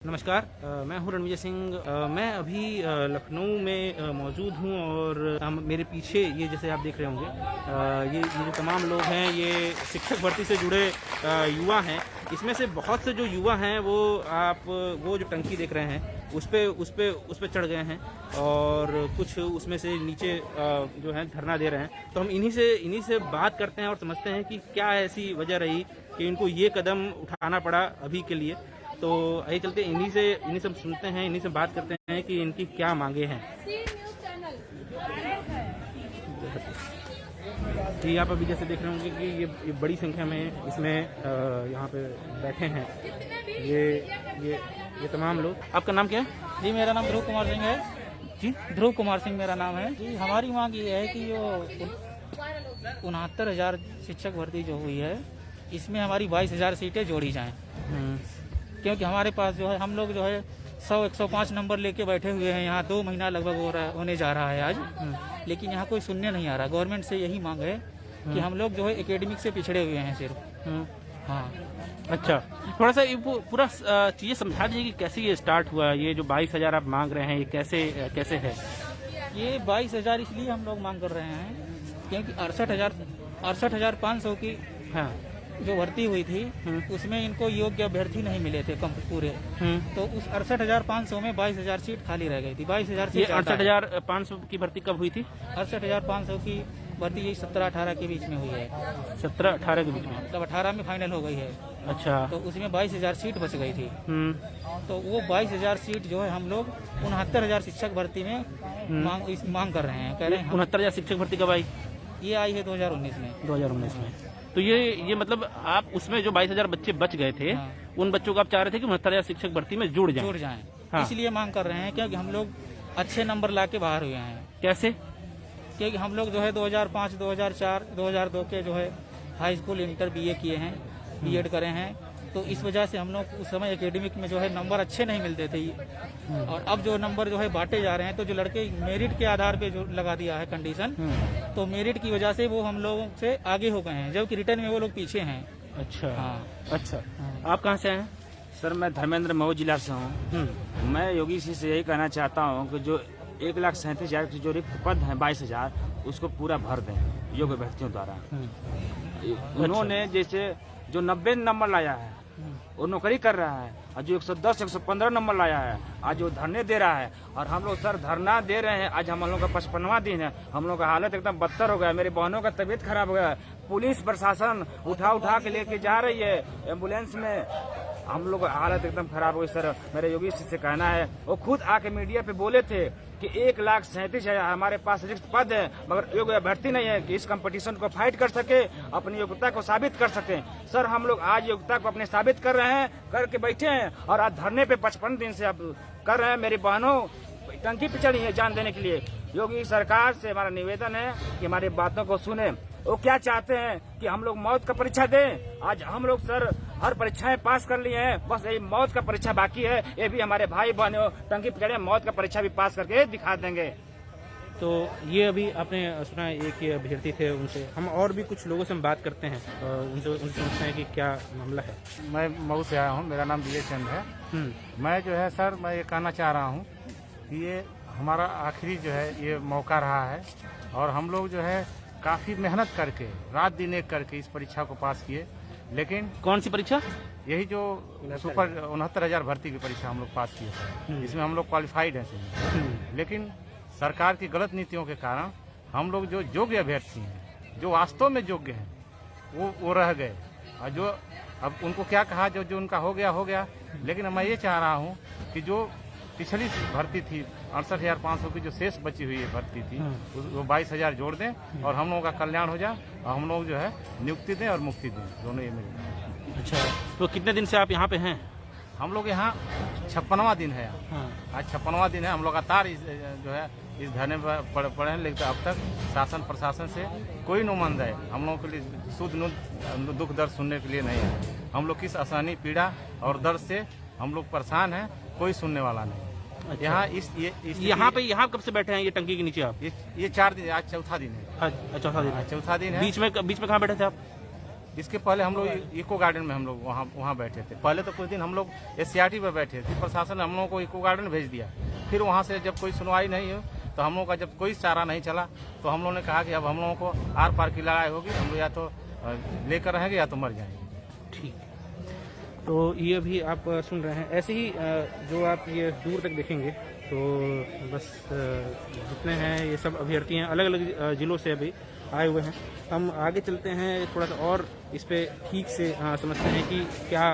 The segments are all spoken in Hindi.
नमस्कार, मैं हूं रणविजय सिंह। मैं अभी लखनऊ में मौजूद हूं और मेरे पीछे ये जैसे आप देख रहे होंगे ये जो तमाम लोग हैं ये शिक्षक भर्ती से जुड़े युवा हैं। इसमें से बहुत से जो युवा हैं वो जो टंकी देख रहे हैं उस पे चढ़ गए हैं और कुछ उसमें से नीचे जो है धरना दे रहे हैं। तो हम इन्हीं से बात करते हैं और समझते हैं कि क्या ऐसी वजह रही कि इनको ये कदम उठाना पड़ा अभी के लिए। तो आइए चलते इन्हीं से सुनते हैं, इन्हीं से बात करते हैं कि इनकी क्या मांगे हैं। जी, आप अभी जैसे देख रहे होंगे कि ये बड़ी संख्या में इसमें यहाँ पे बैठे हैं ये तमाम लोग। आपका नाम क्या है? जी, मेरा नाम ध्रुव कुमार सिंह है। जी, ध्रुव कुमार सिंह मेरा नाम है। जी, हमारी मांग ये है कि जो 69,000 शिक्षक भर्ती जो हुई है इसमें हमारी 22,000 सीटें जोड़ी जाएं, क्योंकि हमारे पास जो है हम लोग जो है 105 नंबर लेके बैठे हुए हैं। यहाँ 2 महीना लगभग होने जा रहा है आज, लेकिन यहाँ कोई सुनने नहीं आ रहा। गवर्नमेंट से यही मांग है कि हम लोग जो है एकेडमिक से पिछड़े हुए हैं सिर्फ। हाँ, अच्छा, थोड़ा सा पूरा चीज़ें समझा दीजिए कि कैसे ये स्टार्ट हुआ। ये जो 22,000 आप मांग रहे हैं ये कैसे है? ये 22,000 इसलिए हम लोग मांग कर रहे हैं क्योंकि 68,500 की हाँ, जो भर्ती हुई थी उसमें इनको योग्य अभ्यर्थी नहीं मिले थे कम पूरे। तो उस 68,500 में 22,000 सीट खाली रह गई थी। 22,000 ये 68,500 की भर्ती कब हुई थी? 68,500 की भर्ती यही 17-18 के बीच में हुई है। 17-18 के बीच में, मतलब 18 में फाइनल हो गई है। अच्छा, तो उसमें 22,000 सीट बच गई थी। तो वो 22,000 सीट जो है हम लोग 69,000 शिक्षक भर्ती में मांग कर रहे हैं। कह रहे हैं 69,000 शिक्षक भर्ती कब आई? ये आई है 2019 में। 2019 में। तो ये मतलब आप उसमें जो 22,000 बच्चे बच गए थे, हाँ। उन बच्चों को आप चाह रहे थे कि 69,000 शिक्षक भर्ती में जुड़ जाएं। हाँ। इसलिए मांग कर रहे हैं क्योंकि हम लोग अच्छे नंबर ला के बाहर हुए हैं। कैसे? क्योंकि हम लोग जो है 2005, 2004, 2002 के जो है हाई स्कूल इंटर बीए किए हैं, बीएड करे हैं। तो इस वजह से हम लोग उस समय एकेडमिक में जो है नंबर अच्छे नहीं मिलते थे। और अब जो नंबर जो है बांटे जा रहे हैं, तो जो लड़के मेरिट के आधार पे जो लगा दिया है कंडीशन, तो मेरिट की वजह से वो हम लोगों से आगे हो गए हैं, जबकि रिटर्न में वो लोग पीछे हैं। अच्छा, हाँ। अच्छा, आप कहाँ से आए हैं? सर, मैं धर्मेंद्र मऊ जिला से हूँ। मैं योगी जी से यही कहना चाहता हूँ कि जो 1,37,000 की जो रिक्त पद हैं 22,000 उसको पूरा भर दें योग्य व्यक्तियों द्वारा। उन्होंने जैसे जो 90 नंबर लाया है वो नौकरी कर रहा है, और जो 110, 115 नंबर लाया है आज वो धरने दे रहा है। और हम लोग सर धरना दे रहे हैं। आज हम लोग का 55वां दिन है। हम लोग का हालत एकदम बदतर हो गया। मेरी बहनों का तबीयत खराब हो गया। पुलिस प्रशासन उठा के लेके जा रही है एम्बुलेंस में। हम लोग का हालत एकदम खराब हो गई। सर, मेरे योगी जी से कहना है, वो खुद आके मीडिया पे बोले थे कि 1,37,000 हमारे पास रिक्त पद है, मगर योग्य अभ्यर्थी नहीं है कि इस कंपटीशन को फाइट कर सके, अपनी योग्यता को साबित कर सके। सर, हम लोग आज योग्यता को अपने साबित कर रहे हैं, करके बैठे हैं और आज धरने पे 55 दिन से अब कर रहे हैं। मेरी बहनों टंकी पे चढ़ी है जान देने के लिए। योगी सरकार से हमारा निवेदन है कि हमारी बातों को सुने। वो क्या चाहते हैं कि हम लोग मौत का परीक्षा दें? आज हम लोग सर हर परीक्षाएं पास कर लिए हैं, बस यही मौत का परीक्षा बाकी है। ये भी हमारे भाई बहनों टंकी पे चढ़े, मौत का परीक्षा भी पास करके दिखा देंगे। तो ये अभी आपने सुना एक ये अभ्यर्थी थे, उनसे हम और भी कुछ लोगों से हम बात करते हैं, उनसे पूछते हैं कि क्या मामला है। मैं मऊ से आया हूँ, मेरा नाम विजय चंद है। मैं जो है सर, मैं ये कहना चाह रहा हूँ कि ये हमारा आखिरी जो है ये मौका रहा है, और हम लोग जो है काफ़ी मेहनत करके रात दिन एक करके इस परीक्षा को पास किए। लेकिन कौन सी परीक्षा? यही जो सुपर 69,000 भर्ती की परीक्षा हम लोग पास किए सर, इसमें हम लोग क्वालिफाइड हैं। लेकिन सरकार की गलत नीतियों के कारण हम लोग जो योग्य अभ्यर्थी हैं, जो वास्तव में योग्य हैं, वो रह गए। और जो अब उनको क्या कहा, जो उनका हो गया। लेकिन मैं ये चाह रहा हूँ कि जो पिछली भर्ती थी 68,500 की जो शेष बची हुई भर्ती थी, वो 22,000 जोड़ दें और हम लोगों का कल्याण हो जाए, और हम लोग जो है नियुक्ति दें और मुक्ति दें, दोनों ये मिल। अच्छा, तो कितने दिन से आप यहाँ पे हैं? हम लोग यहाँ 56वां दिन है। आज 56वां दिन है। हम लगातार जो है इस धरने पर पड़े हैं, लेकिन अब तक शासन प्रशासन से कोई नुमाइंदा हम लोगों के लिए शुद्ध दुख दर्द सुनने के लिए नहीं है। हम लोग किस आसानी, पीड़ा और दर्द से हम लोग परेशान हैं, कोई सुनने वाला नहीं। अच्छा। यहाँ कब से बैठे हैं ये टंकी के नीचे आप? ये 4 दिन, आज चौथा दिन है। चौथा दिन है। चौथा दिन है। बीच में कहाँ बैठे थे आप? इसके पहले हम लोग इको गार्डन में हम लोग वहाँ बैठे थे। पहले तो कुछ दिन हम लोग SCRT पे बैठे थे, प्रशासन ने हम लोगों को इको गार्डन भेज दिया। फिर वहाँ से जब कोई सुनवाई नहीं हो तो हम लोगों का जब कोई चारा नहीं चला तो हम लोगों ने कहा कि अब हम लोगों को आर पार की लड़ाई होगी, हम लोग या तो लेकर रहेंगे या तो मर जाएंगे। ठीक, तो ये अभी आप सुन रहे हैं। ऐसे ही जो आप ये दूर तक देखेंगे तो बस जितने हैं ये सब अभ्यर्थी हैं, अलग अलग जिलों से अभी आए हुए हैं। हम आगे चलते हैं, थोड़ा सा और इस पे ठीक से समझते हैं कि क्या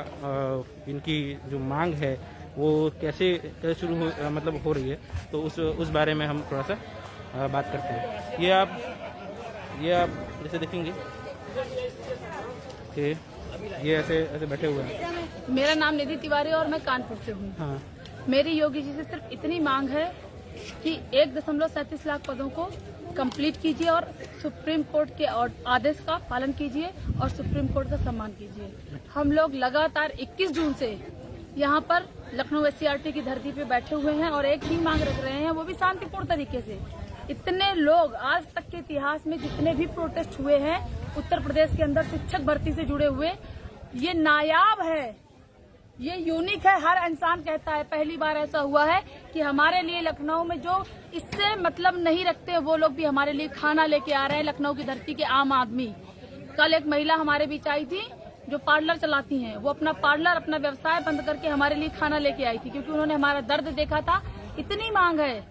इनकी जो मांग है वो कैसे शुरू हो मतलब हो रही है, तो उस बारे में हम थोड़ा सा बात करते हैं। ये आप जैसे देखेंगे कि ये ऐसे बैठे हुए हैं। मेरा नाम निधि तिवारी और मैं कानपुर से हूँ। हाँ, मेरी योगी जी से सिर्फ इतनी मांग है कि 1.37 लाख पदों को कंप्लीट कीजिए और सुप्रीम कोर्ट के आदेश का पालन कीजिए और सुप्रीम कोर्ट का सम्मान कीजिए। हम लोग लगातार 21 जून से यहाँ पर लखनऊ SCRT की धरती पे बैठे हुए हैं और एक ही मांग रख रहे हैं, वो भी शांतिपूर्ण तरीके से। इतने लोग आज तक के इतिहास में जितने भी प्रोटेस्ट हुए हैं उत्तर प्रदेश के अंदर शिक्षक भर्ती से जुड़े हुए, ये नायाब है, ये यूनिक है। हर इंसान कहता है पहली बार ऐसा हुआ है कि हमारे लिए लखनऊ में जो इससे मतलब नहीं रखते वो लोग भी हमारे लिए खाना लेके आ रहे हैं। लखनऊ की धरती के आम आदमी, कल एक महिला हमारे बीच आई थी जो पार्लर चलाती हैं, वो अपना पार्लर अपना व्यवसाय बंद करके हमारे लिए खाना लेके आई थी क्योंकि उन्होंने हमारा दर्द देखा था। इतनी मांग है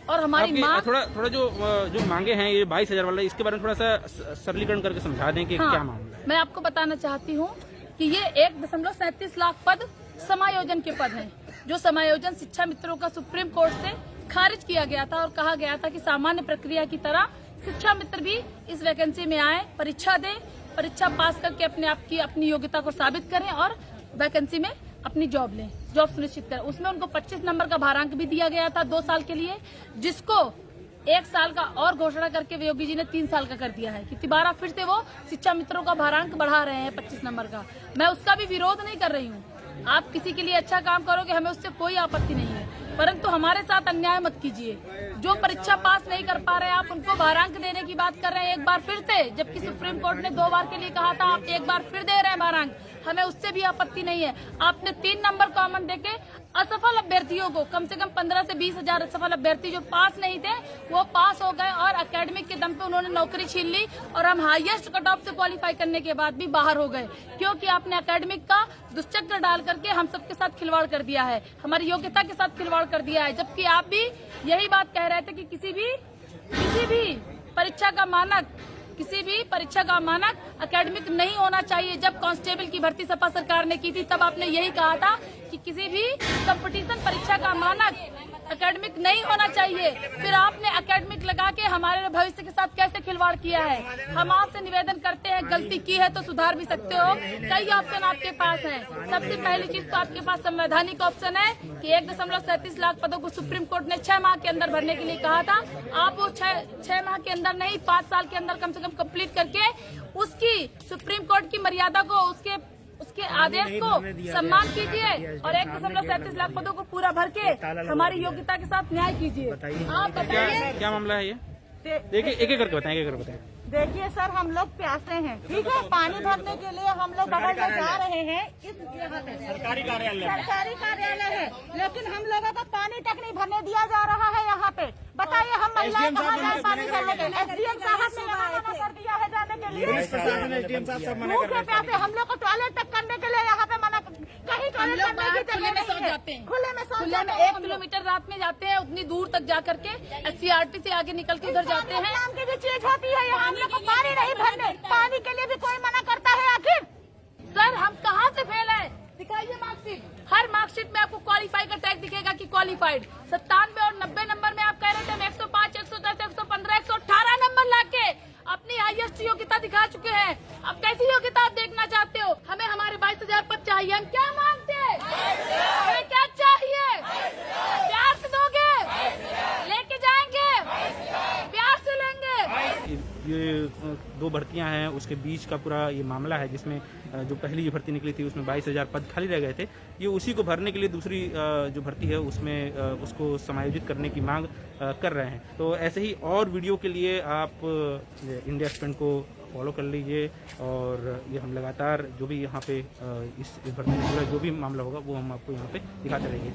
और हमारी मांग थोड़ा जो मांगे हैं ये 22,000 वाला, इसके बारे में थोड़ा सा सरलीकरण करके समझा दें कि क्या मामला है। मैं आपको बताना चाहती हूँ कि ये 1.37 लाख पद समायोजन के पद हैं, जो समायोजन शिक्षा मित्रों का सुप्रीम कोर्ट से खारिज किया गया था और कहा गया था कि सामान्य प्रक्रिया की तरह शिक्षा मित्र भी इस वैकेंसी में आए, परीक्षा दें, परीक्षा पास करके अपनी योग्यता को साबित करें और वैकेंसी में अपनी जॉब लें, जॉब सुनिश्चित करें। उसमें उनको 25 नंबर का भारांक भी दिया गया था 2 साल के लिए, जिसको 1 साल का और घोषणा करके योगी जी ने 3 साल का कर दिया है कि दोबारा फिर से वो शिक्षा मित्रों का भारांक बढ़ा रहे हैं 25 नंबर का। मैं उसका भी विरोध नहीं कर रही हूँ, आप किसी के लिए अच्छा काम करोगे, हमें उससे कोई आपत्ति नहीं है, परंतु हमारे साथ अन्याय मत कीजिए। जो परीक्षा पास नहीं कर पा रहे हैं आप उनको भारांक देने की बात कर रहे हैं एक बार फिर से, जबकि सुप्रीम कोर्ट ने 2 बार के लिए कहा था, आप एक बार फिर दे रहे हैं भारांक, हमें उससे भी आपत्ति नहीं है। आपने 3 नंबर कॉमन देके असफल अभ्यर्थियों को, कम से कम 15 से 20 हजार असफल अभ्यर्थी जो पास नहीं थे वो पास हो गए और एकेडमिक के दम पे उन्होंने नौकरी छीन ली और हम हाईएस्ट कट ऑफ से क्वालिफाई करने के बाद भी बाहर हो गए, क्योंकि आपने एकेडमिक का दुष्चक्र डाल करके हम सबके साथ खिलवाड़ कर दिया है, हमारी योग्यता के साथ खिलवाड़ कर दिया है। जबकि आप भी यही बात कह रहे थे कि किसी भी परीक्षा का मानक एकेडमिक नहीं होना चाहिए। जब कांस्टेबल की भर्ती सपा सरकार ने की थी तब आपने यही कहा था कि किसी भी कंपटीशन परीक्षा का मानक एकेडमिक नहीं होना चाहिए। फिर आपने एकेडमिक लगा के हमारे भविष्य के साथ कैसे खिलवाड़ किया है। हम आपसे निवेदन करते हैं, गलती की है तो सुधार भी सकते हो, कई ऑप्शन आपके पास हैं। सबसे पहली चीज तो आपके पास संवैधानिक ऑप्शन है कि 1.37 लाख पदों को सुप्रीम कोर्ट ने 6 माह के अंदर भरने के लिए कहा था। आप वो 6 माह के अंदर नहीं, 5 साल के अंदर कम से कम कंप्लीट करके उसकी सुप्रीम कोर्ट की मर्यादा को, उसके आदेश को सम्मान कीजिए और 1.37 लाख पदों को पूरा भर के हमारी योग्यता के साथ न्याय कीजिए। आप बताइए क्या मामला है ये? देखिए एक एक करके बताएं। देखिए सर, हम लोग प्यासे हैं, ठीक है, पानी भरने के लिए हम लोग बगल में जा रहे हैं। इस जगह पे सरकारी कार्यालय है, लेकिन हम लोगों को पानी तक नहीं भरने दिया जा रहा है यहाँ पे। बताइए हम महिलाएं कहाँ जाए पानी भरने के लिए? SDM साहब ने यहाँ मना कर दिया है जाने के लिए। भूखे प्यासे हम लोग को टॉयलेट तक करने के लिए यहाँ पे मना, कहीं टॉयलेट करने की जगह नहीं है, खुले में 1 किलोमीटर रात में जाते हैं, उतनी दूर तक जा करके SCRT से आगे निकल के उधर जाते हैं। नाम की भी चीज होती है यहाँ, हम लोग को पानी नहीं भरने, पानी के लिए भी कोई मना करता है आखिर? सर हम कहाँ से फेल है? दिखाइए मार्कशीट, हर मार्कशीट में आपको क्वालिफाई का टैग दिखेगा कि क्वालिफाइड। 97 और 90 नंबर में आप कह रहे थे हम 105, 110, 115, 118 नंबर लाके अपनी हाईएस्ट योग्यता दिखा चुके हैं। अब कैसी योग्यता आप देखना चाहते हो? हमें हमारे 22,000 पद चाहिए। हम क्या मांगते हैं? हमें क्या चाहिए? प्यार से दोगे? लेके जाएंगे, प्यार से लेंगे। ये 2 भर्तियां हैं, उसके बीच का पूरा ये मामला है जिसमें जो पहली जो भर्ती निकली थी उसमें 22,000 पद खाली रह गए थे। ये उसी को भरने के लिए दूसरी जो भर्ती है उसमें उसको समायोजित करने की मांग कर रहे हैं। तो ऐसे ही और वीडियो के लिए आप इंडिया स्टूडेंट को फॉलो कर लीजिए। और ये हम लगातार जो भी यहाँ पे इस भर्ती से जुड़ा जो भी मामला होगा वो हम आपको यहाँ पे दिखाते रहेंगे।